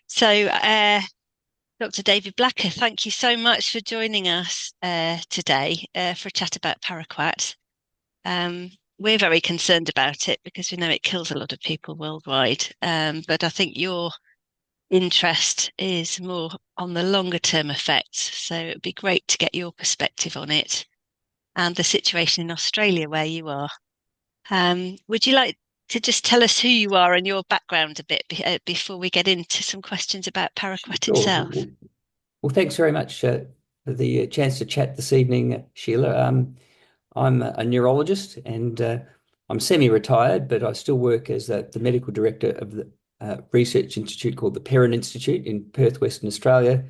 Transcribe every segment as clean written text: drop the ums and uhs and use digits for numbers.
So, Dr. David Blacker, thank you so much for joining us today for a chat about paraquat. We're very concerned about it because we know it kills a lot of people worldwide. But I think your interest is more on the longer term effects. So it'd be great to get your perspective on it and the situation in Australia where you are. Would you like to just tell us who you are and your background a bit before we get into some questions about paraquat Sure. itself? Well, thanks very much for the chance to chat this evening, Sheila. I'm a neurologist and I'm semi-retired, but I still work as the medical director of the research institute called the Perrin Institute in Perth, Western Australia.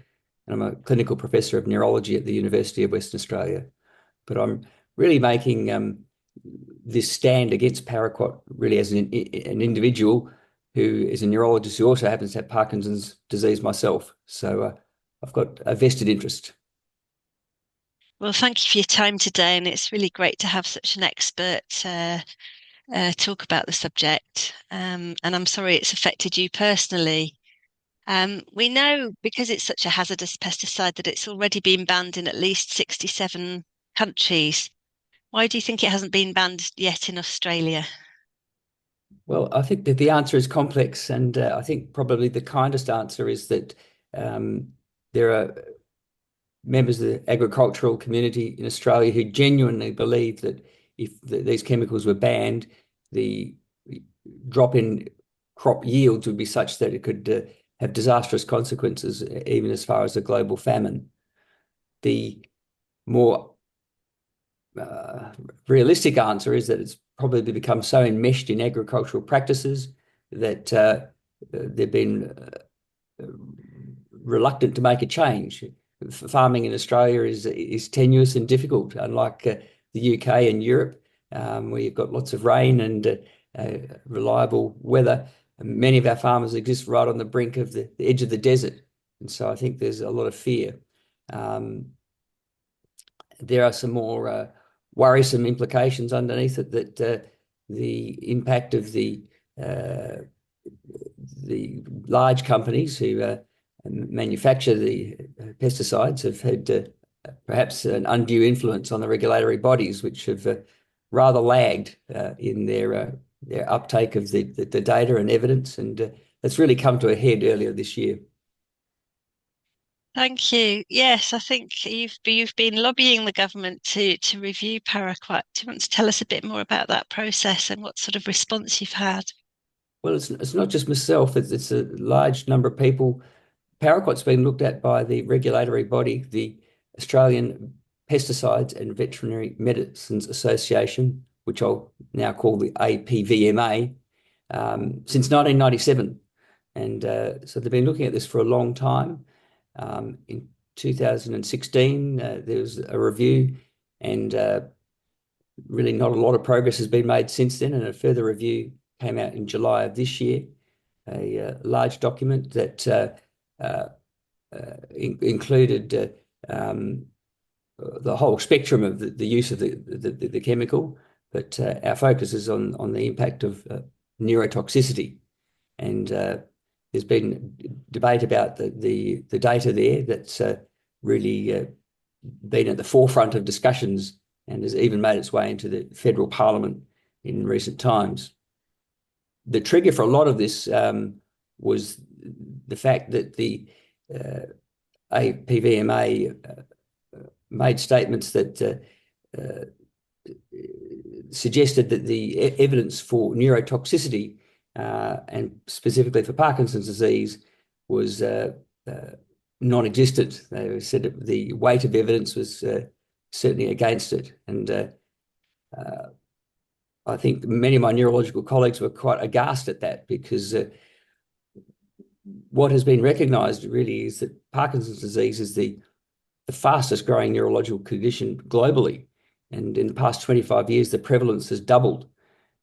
And I'm a clinical professor of neurology at the University of Western Australia. But I'm really making this stand against paraquat really as an individual who is a neurologist who also happens to have Parkinson's disease myself. So I've got a vested interest. Well, thank you for your time today, and it's really great to have such an expert talk about the subject. And I'm sorry it's affected you personally. We know because it's such a hazardous pesticide that it's already been banned in at least 67 countries. Why do you think it hasn't been banned yet in Australia? Well, I think that the answer is complex, and I think probably the kindest answer is that there are members of the agricultural community in Australia who genuinely believe that if these chemicals were banned, the drop in crop yields would be such that it could have disastrous consequences, even as far as a global famine. The more uh, realistic answer is that it's probably become so enmeshed in agricultural practices that they've been reluctant to make a change. Farming in Australia is tenuous and difficult, unlike the UK and Europe, where you've got lots of rain and reliable weather. Many of our farmers exist right on the brink of the edge of the desert, and so I think there's a lot of fear. There are some more worrisome implications underneath it that the impact of the large companies who manufacture the pesticides have had perhaps an undue influence on the regulatory bodies, which have rather lagged in their uptake of the data and evidence, and that's really come to a head earlier this year. Thank you. Yes, I think you've been lobbying the government to review paraquat. Do you want to tell us a bit more about that process and what sort of response you've had? Well, it's not just myself, it's a large number of people. Paraquat's been looked at by the regulatory body, the Australian Pesticides and Veterinary Medicines Association, which I'll now call the APVMA, since 1997. And so they've been looking at this for a long time. In 2016, there was a review, and really not a lot of progress has been made since then. And a further review came out in July of this year, a large document that included the whole spectrum of the use of the chemical, but our focus is on the impact of neurotoxicity. And there's been debate about the data there that's really been at the forefront of discussions and has even made its way into the federal parliament in recent times. The trigger for a lot of this was the fact that the APVMA made statements that suggested that the evidence for neurotoxicity and specifically for Parkinson's disease was non-existent. They said that the weight of evidence was certainly against it. And I think many of my neurological colleagues were quite aghast at that because what has been recognised really is that Parkinson's disease is the fastest growing neurological condition globally. And in the past 25 years, the prevalence has doubled.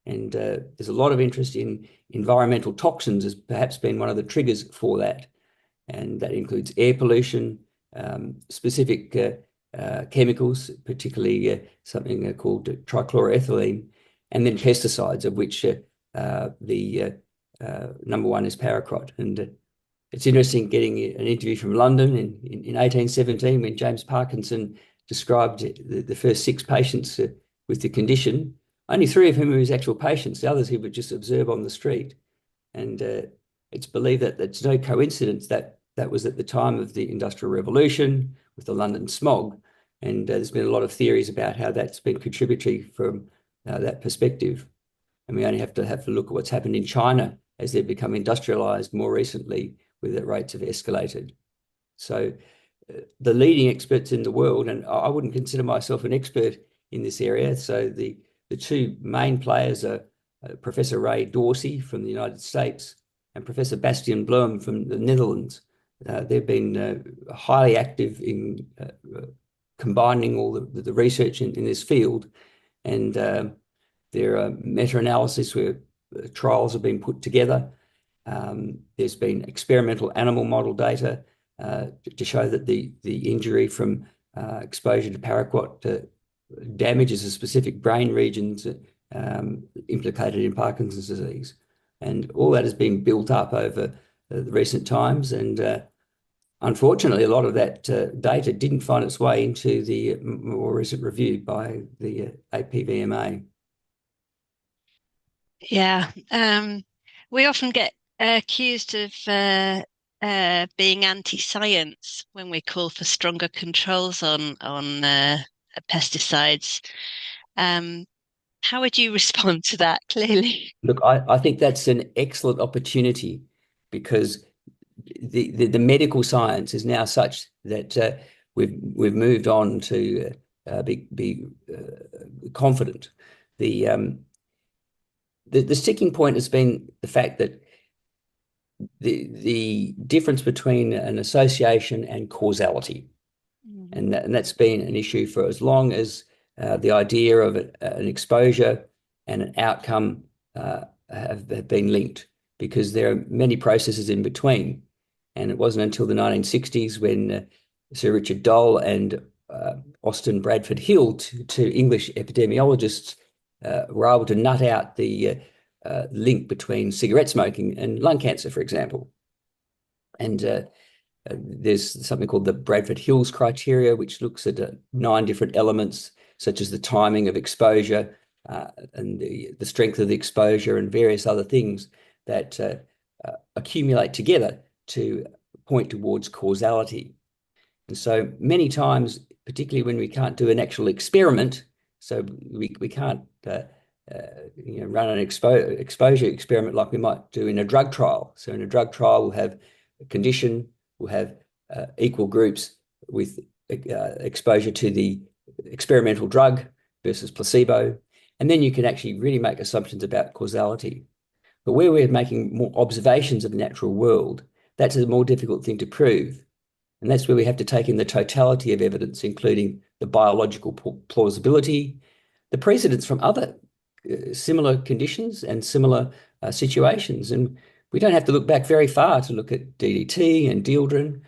And there's a lot of interest in environmental toxins as perhaps being one of the triggers for that. And that includes air pollution, specific chemicals, particularly something called trichloroethylene, and then pesticides, of which the number one is paraquat. And It's interesting getting an interview from London in 1817 when James Parkinson described the first six patients with the condition, only three of whom were his actual patients, the others he would just observe on the street. And it's believed that it's no coincidence that that was at the time of the Industrial Revolution with the London smog. And there's been a lot of theories about how that's been contributory from that perspective. And we only have to look at what's happened in China as they've become industrialized more recently, where the rates have escalated. So the leading experts in the world, and I wouldn't consider myself an expert in this area. So the two main players are Professor Ray Dorsey from the United States and Professor Bastian Bloem from the Netherlands. They've been highly active in combining all the research in this field, and there are meta-analyses where trials have been put together. There's been experimental animal model data to show that the injury from exposure to paraquat damages the specific brain regions implicated in Parkinson's disease. And all that has been built up over the recent times. And unfortunately, a lot of that data didn't find its way into the more recent review by the APVMA. Yeah. We often get accused of being anti-science when we call for stronger controls on pesticides. Um, how would you respond to that, clearly? Look, I think that's an excellent opportunity because the medical science is now such that we've moved on to be confident. The, um, the sticking point has been the fact that the difference between an association and causality, Mhm. and that's been an issue for as long as the idea of an exposure and an outcome have been linked, because there are many processes in between. And it wasn't until the 1960s when Sir Richard Dole and Austin Bradford Hill, two English epidemiologists, were able to nut out the link between cigarette smoking and lung cancer, for example. And there's something called the Bradford Hills criteria, which looks at 9 different elements, such as the timing of exposure and the strength of the exposure and various other things that accumulate together to point towards causality. And so many times, particularly when we can't do an actual experiment, so we can't run an exposure experiment like we might do in a drug trial. So in a drug trial, we'll have a condition, we'll have equal groups with exposure to the experimental drug versus placebo. And then you can actually really make assumptions about causality. But where we're making more observations of the natural world, that's a more difficult thing to prove. And that's where we have to take in the totality of evidence, including the biological plausibility, the precedents from other similar conditions and similar situations. And we don't have to look back very far to look at DDT and dieldrin.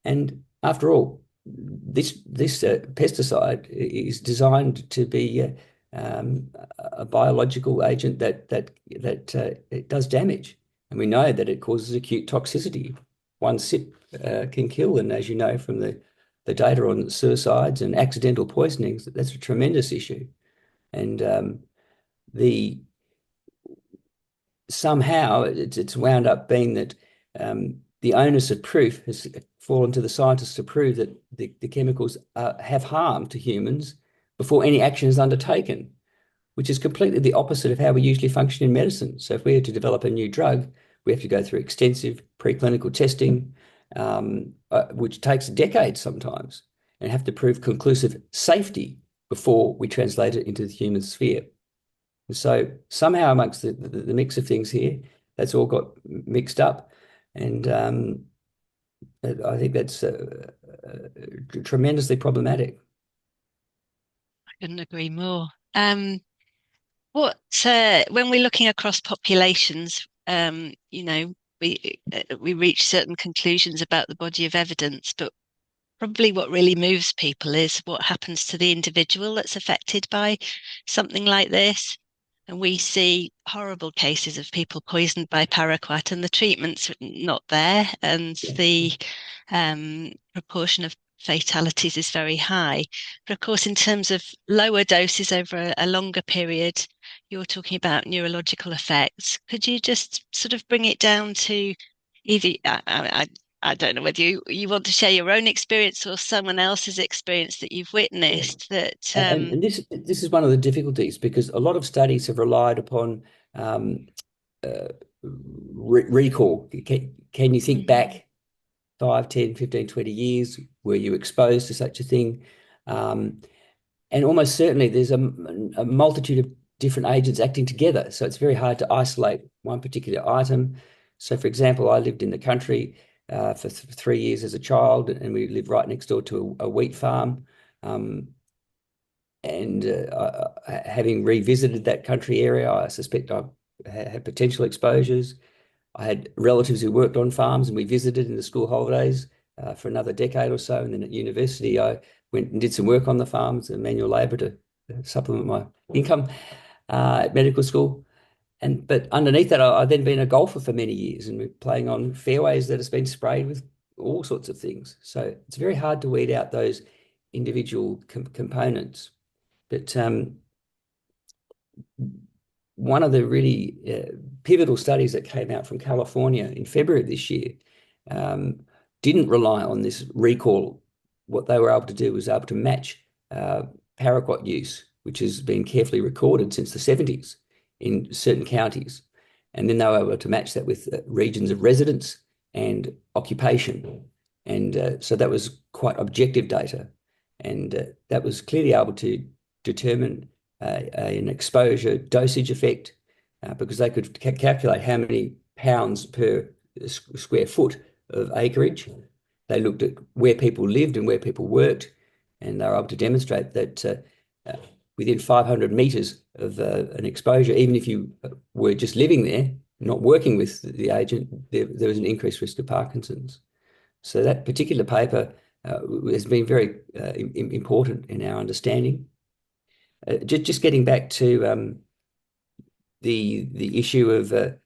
And after all, this pesticide is designed to be a biological agent that it does damage, and we know that it causes acute toxicity. One sip can kill, and as you know from the data on suicides and accidental poisonings, that's a tremendous issue. And the somehow it's wound up being that the onus of proof has fallen to the scientists to prove that the chemicals have harm to humans before any action is undertaken, which is completely the opposite of how we usually function in medicine. So if we are to develop a new drug, we have to go through extensive preclinical testing, which takes decades sometimes, and have to prove conclusive safety before we translate it into the human sphere. And so somehow amongst the mix of things here, that's all got mixed up. And I think that's tremendously problematic. I couldn't agree more. What when we're looking across populations, we reach certain conclusions about the body of evidence, but probably what really moves people is what happens to the individual that's affected by something like this. And we see horrible cases of people poisoned by paraquat, and the treatment's not there, and Yeah. the proportion of fatalities is very high. But of course, in terms of lower doses over a longer period, you're talking about neurological effects. Could you just sort of bring it down to either, I don't know whether you want to share your own experience or someone else's experience that you've Yeah. witnessed that, And this is one of the difficulties because a lot of studies have relied upon um, uh, recall. Can you think mhm, back 5, 10, 15, 20 years? Were you exposed to such a thing? Um, and almost certainly there's a multitude of different agents acting together. So it's very hard to isolate one particular item. So, for example, I lived in the country for 3 years as a child, and we lived right next door to a wheat farm. Um, and having revisited that country area, I suspect I had potential exposures. I had relatives who worked on farms, and we visited in the school holidays for another decade or so. And then at university, I went and did some work on the farms, and manual labour to supplement my income at medical school. But underneath that, I've then been a golfer for many years, and we're playing on fairways that has been sprayed with all sorts of things. So it's very hard to weed out those individual components. But one of the really pivotal studies that came out from California in February of this year um, didn't rely on this recall. What they were able to do was able to match paraquat use, which has been carefully recorded since the 70s in certain counties. And then they were able to match that with regions of residence and occupation. And so that was quite objective data. And that was clearly able to determine an exposure dosage effect because they could calculate how many pounds per square foot of acreage. They looked at where people lived and where people worked, and they were able to demonstrate that within 500 meters of an exposure, even if you were just living there, not working with the agent, there was an increased risk of Parkinson's. So that particular paper has been very important in our understanding. Just getting back to the issue of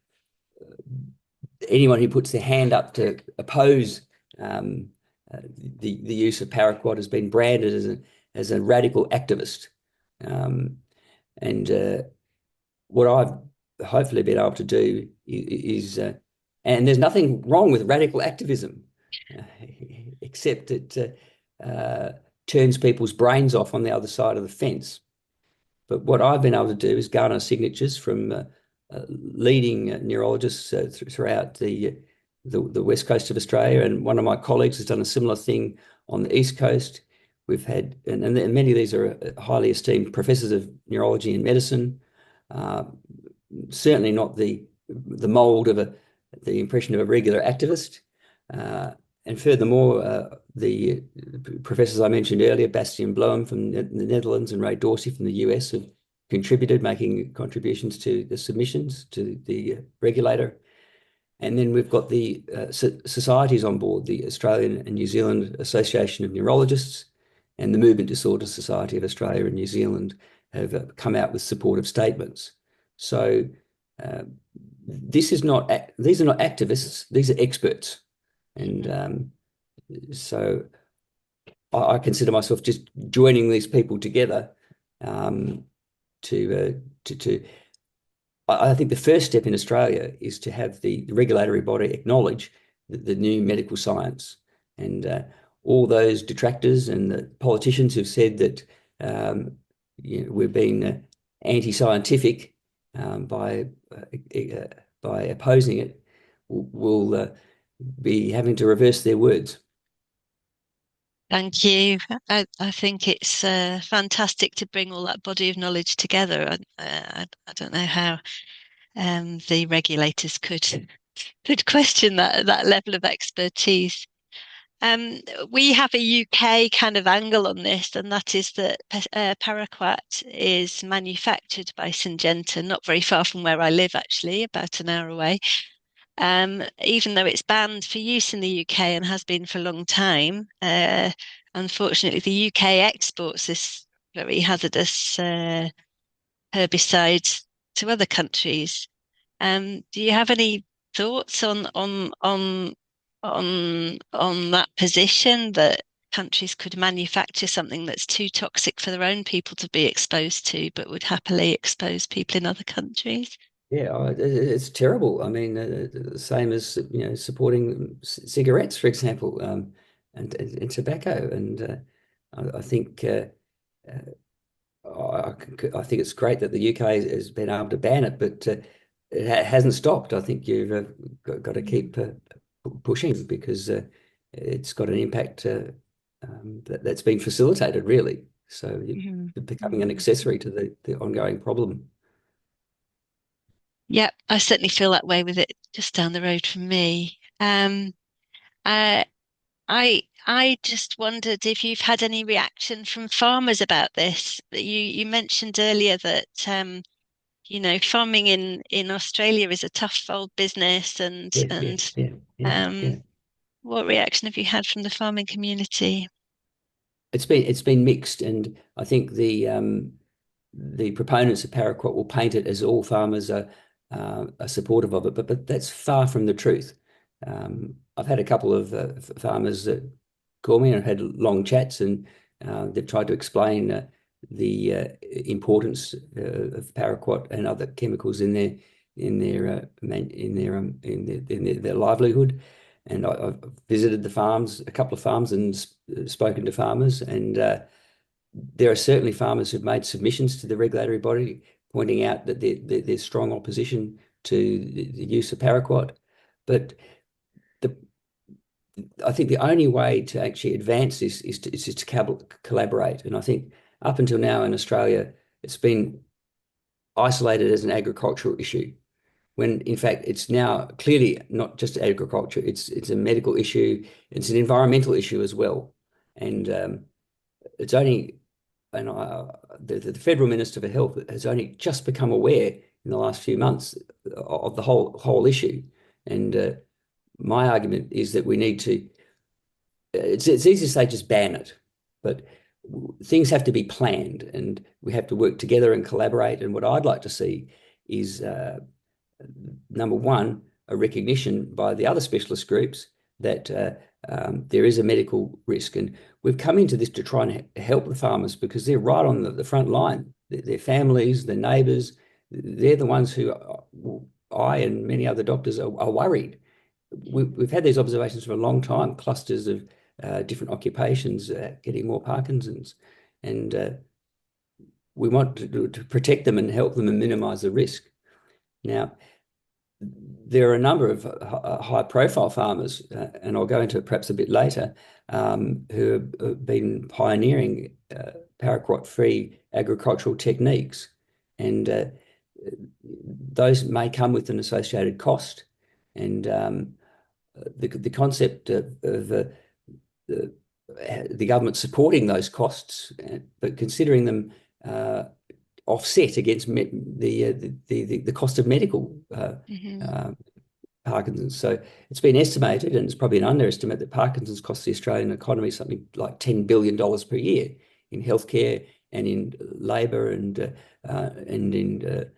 anyone who puts their hand up to oppose um, the use of paraquat has been branded as a radical activist. Um, and what I've hopefully been able to do is and there's nothing wrong with radical activism, uh, except it turns people's brains off on the other side of the fence. But what I've been able to do is garner signatures from leading neurologists throughout the west coast of Australia, and one of my colleagues has done a similar thing on the east coast. We've had, and many of these are highly esteemed professors of neurology and medicine. Uh, Certainly not the mold of the impression of a regular activist. And furthermore, the professors I mentioned earlier, Bastian Bloem from the Netherlands and Ray Dorsey from the US, have contributed, making contributions to the submissions to the regulator. And then we've got the societies on board, the Australian and New Zealand Association of Neurologists and the Movement Disorder Society of Australia and New Zealand have come out with supportive statements. So uh, these are not activists, these are experts. And so I consider myself just joining these people together um, to I think the first step in Australia is to have the regulatory body acknowledge the new medical science, and all those detractors and the politicians who've said that we're being anti-scientific by opposing it will be having to reverse their words. thank you. I think it's fantastic to bring all that body of knowledge together. I don't know how the regulators could question that level of expertise. Um, we have a UK kind of angle on this, and that is that Paraquat is manufactured by Syngenta, not very far from where I live, actually, about an hour away. Even though it's banned for use in the UK and has been for a long time, unfortunately, the UK exports this very hazardous herbicide to other countries. Do you have any thoughts on that position that countries could manufacture something that's too toxic for their own people to be exposed to, but would happily expose people in other countries? Yeah, it's terrible. I mean, the same as supporting cigarettes, for example, and tobacco. And I think I think it's great that the UK has been able to ban it, but it hasn't stopped. I think you've got to keep pushing because it's got an impact that's been facilitated, really. So Mhm. you're becoming an accessory to the ongoing problem. Yeah, I certainly feel that way with it just down the road from me. Uh, I just wondered if you've had any reaction from farmers about this. You mentioned earlier that farming in Australia is a tough old business, and Yeah, yeah, and yeah, yeah, um, yeah. what reaction have you had from the farming community? It's been mixed, and I think the proponents of paraquat will paint it as all farmers are supportive of it, but that's far from the truth. I've had a couple of farmers that call me and I've had long chats, and they've tried to explain the importance of paraquat and other chemicals in their livelihood. And I've visited the farms, a couple of farms, and spoken to farmers, and there are certainly farmers who've made submissions to the regulatory body pointing out that there's strong opposition to the use of paraquat. But the, I think the only way to actually advance this is to collaborate. And I think up until now in Australia, it's been isolated as an agricultural issue, when in fact it's now clearly not just agriculture, it's a medical issue, it's an environmental issue as well. And it's only and the federal minister for health has only just become aware in the last few months of the whole issue. And my argument is that we need to. It's easy to say just ban it, but things have to be planned, and we have to work together and collaborate. And what I'd like to see is number one, a recognition by the other specialist groups that there is a medical risk. And we've come into this to try and help the farmers because they're right on the front line. Their families, their neighbours, they're the ones who I and many other doctors are worried. We've had these observations for a long time, clusters of different occupations getting more Parkinson's. And we want to protect them and help them and minimize the risk. Now, there are a number of high profile farmers, and I'll go into it perhaps a bit later, who have been pioneering paraquat free agricultural techniques. And those may come with an associated cost. And the concept of the government supporting those costs, but considering them offset against the cost of medical Mhm. uh, Parkinson's. So it's been estimated, and it's probably an underestimate, that Parkinson's costs the Australian economy something like $10 billion per year in healthcare and in labour and in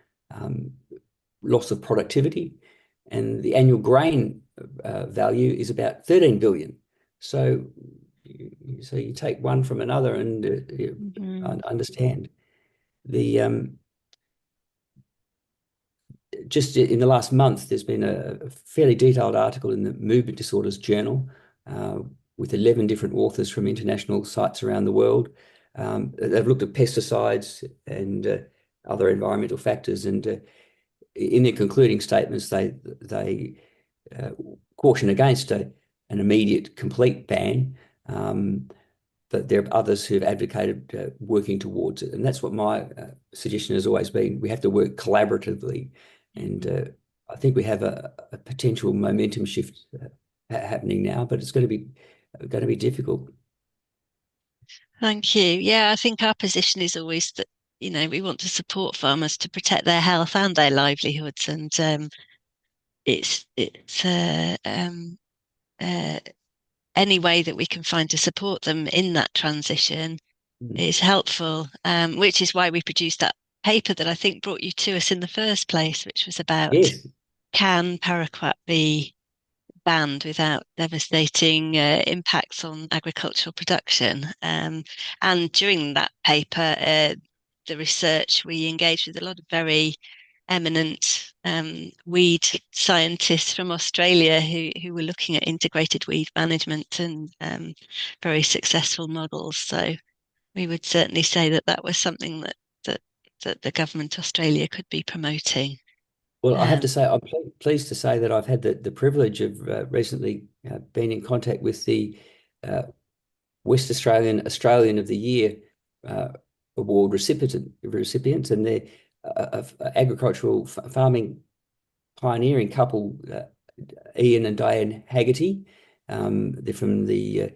loss of productivity. And the annual grain value is about 13 billion. So you take one from another and Mhm. understand the just in the last month, there's been a fairly detailed article in the Movement Disorders Journal uh, with 11 different authors from international sites around the world. They've looked at pesticides and other environmental factors, and in their concluding statements, they uh, caution against an immediate, complete ban. But there are others who have advocated working towards it. And that's what my suggestion has always been. We have to work collaboratively. And Mhm. I think we have a potential momentum shift happening now, but it's going to be difficult. Thank you. Yeah, I think our position is always that, we want to support farmers to protect their health and their livelihoods. And it's any way that we can find to support them in that transition Mm. is helpful, which is why we produced paper that I think brought you to us in the first place, which was about Yes. can paraquat be banned without devastating impacts on agricultural production. And during that paper, the research, we engaged with a lot of very eminent weed scientists from Australia who were looking at integrated weed management and very successful models. So we would certainly say that that was something that that the government of Australia could be promoting. Well, I have to Um, say, I'm pleased to say that I've had the privilege of recently being in contact with the uh, West Australian of the Year uh, award recipients, and they're agricultural farming pioneering couple, Ian and Diane Haggerty. They're from the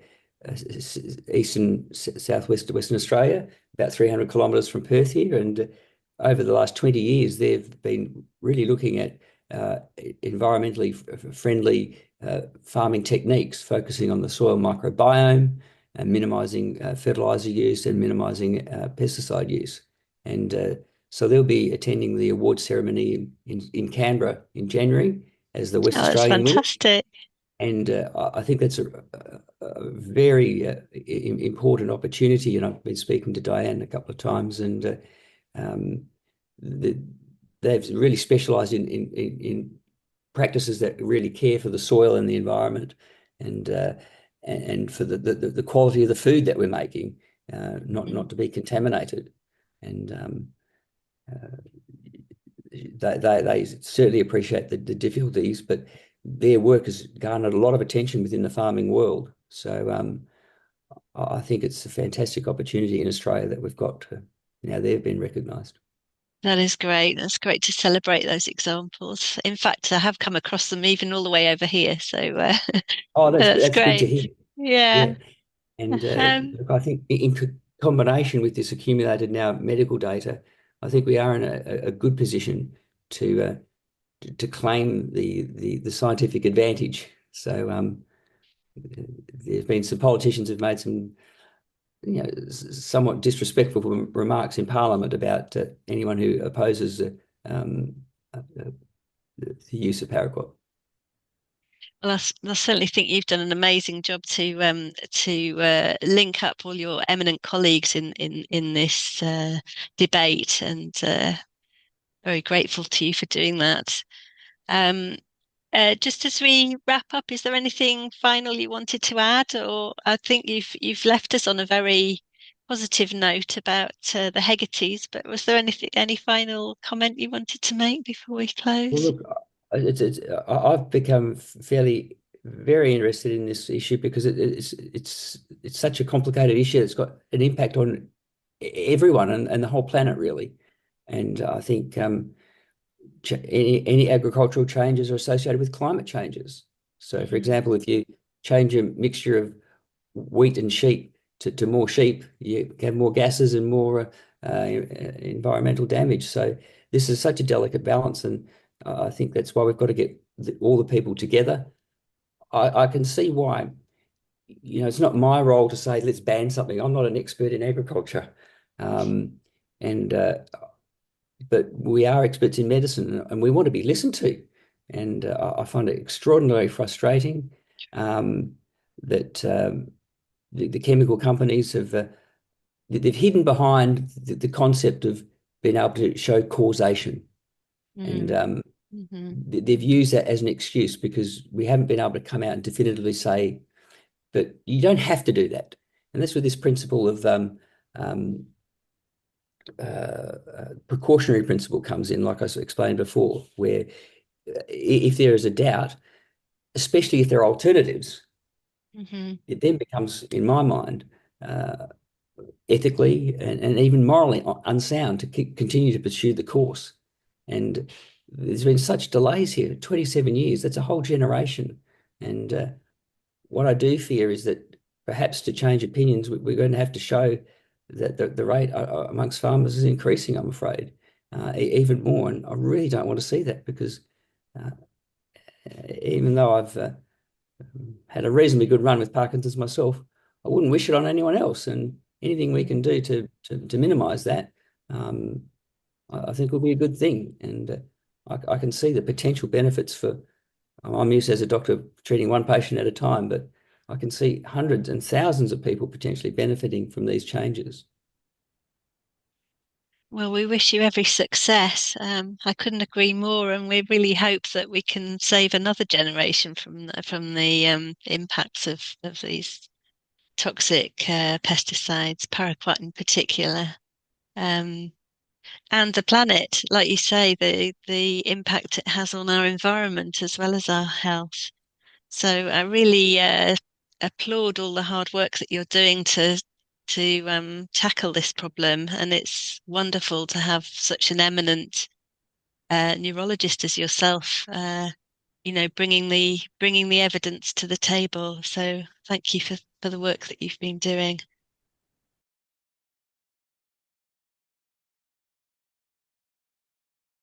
eastern southwest of Western Australia, about 300 kilometres from Perth here. And over the last 20 years, they've been really looking at environmentally friendly farming techniques, focusing on the soil microbiome and minimising fertiliser use and minimising pesticide use. And so they'll be attending the award ceremony in Canberra in January as the West oh, that's Australian winner. fantastic. And I think that's a very important opportunity. And I've been speaking to Diane a couple of times, and um, the, they've really specialised in practices that really care for the soil and the environment, and and for the quality of the food that we're making, not to be contaminated. And uh, they certainly appreciate the difficulties, but their work has garnered a lot of attention within the farming world. So I think it's a fantastic opportunity in Australia that we've got to, now they've been recognised. That is great. That's great to celebrate those examples. In fact, I have come across them even all the way over here. So Oh, that's that's good to great. hear. Yeah. Yeah, and Um, look, I think in combination with this accumulated now medical data, I think we are in a good position to claim the scientific advantage. So there's been some politicians who've made some somewhat disrespectful remarks in Parliament about anyone who opposes um, the use of paraquat. well, I certainly think you've done an amazing job to link up all your eminent colleagues in this debate, and very grateful to you for doing that. Um, just as we wrap up, is there anything final you wanted to add? Or I think you've left us on a very positive note about the Hegartys, but was there any final comment you wanted to make before we Well, close? look, I've become fairly very interested in this issue because it's such a complicated issue. It's got an impact on everyone and the whole planet, really. And I think any agricultural changes are associated with climate changes. So, for Mhm. example, if you change a mixture of wheat and sheep to more sheep, you have more gases and more environmental damage. So, this is such a delicate balance, and I think that's why we've got to get all the people together. I can see why, it's not my role to say let's ban something. I'm not an expert in agriculture, um, and but we are experts in medicine and we want to be listened to. And I find it extraordinarily frustrating um, that the chemical companies they've hidden behind the concept of being able to show causation. And Mm. Mhm. they've used that as an excuse because we haven't been able to come out and definitively say, but you don't have to do that. And that's where this principle of um, precautionary principle comes in, like I explained before, where if there is a doubt, especially if there are alternatives, Mhm. it then becomes, in my mind, uh, ethically and even morally unsound to continue to pursue the course. And there's been such delays here, 27 years, that's a whole generation. And what I do fear is that perhaps to change opinions, we're going to have to show that the rate amongst farmers is increasing, I'm afraid, even more. And I really don't want to see that because uh, even though I've had a reasonably good run with Parkinson's myself, I wouldn't wish it on anyone else. And anything we can do to minimize that, um, I think will be a good thing. And I can see the potential benefits for, I'm used as a doctor treating one patient at a time, but I can see hundreds and thousands of people potentially benefiting from these changes. Well, we wish you every success. I couldn't agree more, and we really hope that we can save another generation from the impacts of these toxic pesticides, paraquat in particular, um, and the planet. Like you say, the impact it has on our environment as well as our health. So I really applaud all the hard work that you're doing to tackle this problem, and it's wonderful to have such an eminent neurologist as yourself. Bringing the evidence to the table. So thank you for the work that you've been doing.